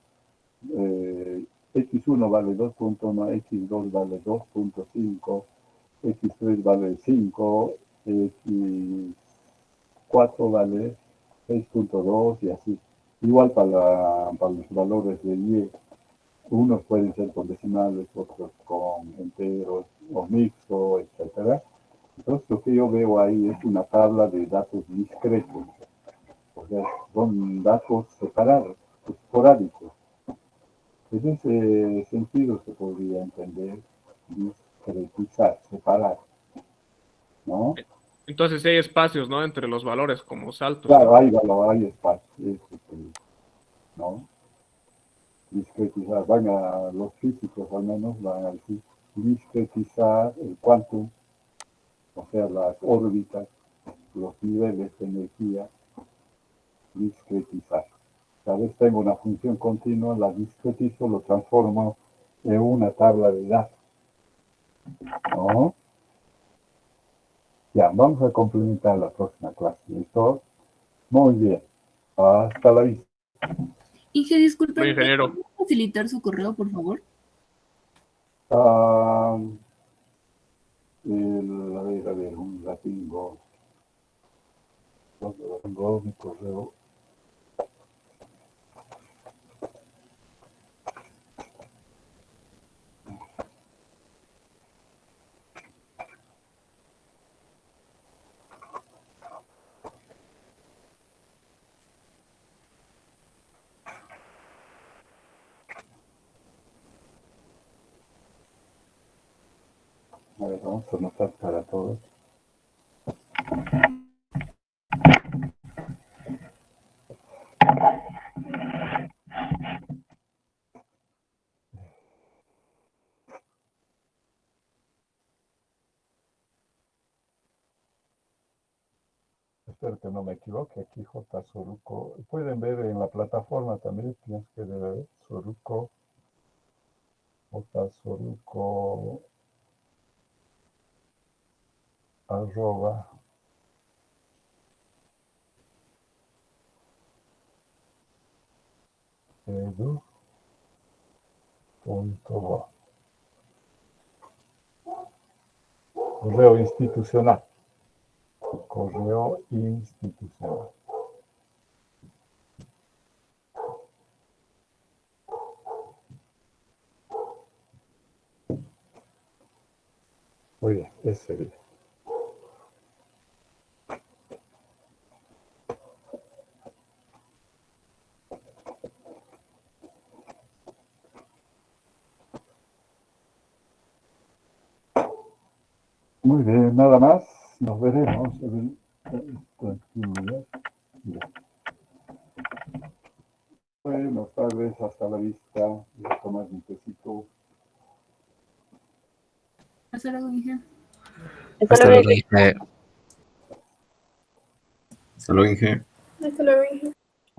x1 vale 2.1, x2 vale 2.5, x3 vale 5, x4 vale 6.2 y así. Igual para los valores de y. Unos pueden ser con decimales, otros con enteros o mixto, etcétera. Entonces lo que yo veo ahí es una tabla de datos discretos, o sea, son datos separados, esporádicos. En ese sentido se podría entender discretizar, separar, ¿no? Entonces sí hay espacios, ¿no? Entre los valores como saltos, Claro, ¿no? hay espacio, ¿no? Discretizar, los físicos al menos van a decir discretizar el quantum, o sea, las órbitas, los niveles de energía, discretizar. Cada vez tengo una función continua, la discretizo, lo transformo en una tabla de datos, ¿no? Ya, vamos a complementar la próxima clase, ¿listo? Muy bien, hasta la vista. Inge, disculpe, Soy ¿me ingeniero. puede facilitar su correo, por favor? A ver, un ratingo. ¿Dónde tengo mi correo? A ver, vamos a anotar para todos. Espero que no me equivoque. Aquí J. Soruco. Pueden ver en la plataforma también. Tienes que ver Soruco. J. Soruco. Arroba. Edu.bo. Correo institucional. Correo institucional. Muy bien, ese sería. Muy bien, nada más. Nos veremos. Tranquilidad. Buenas tardes, hasta la vista. Voy a tomar un tecito. Hasta luego, Inge. Hasta luego, Inge. Hasta luego, Inge. Hasta luego, Inge.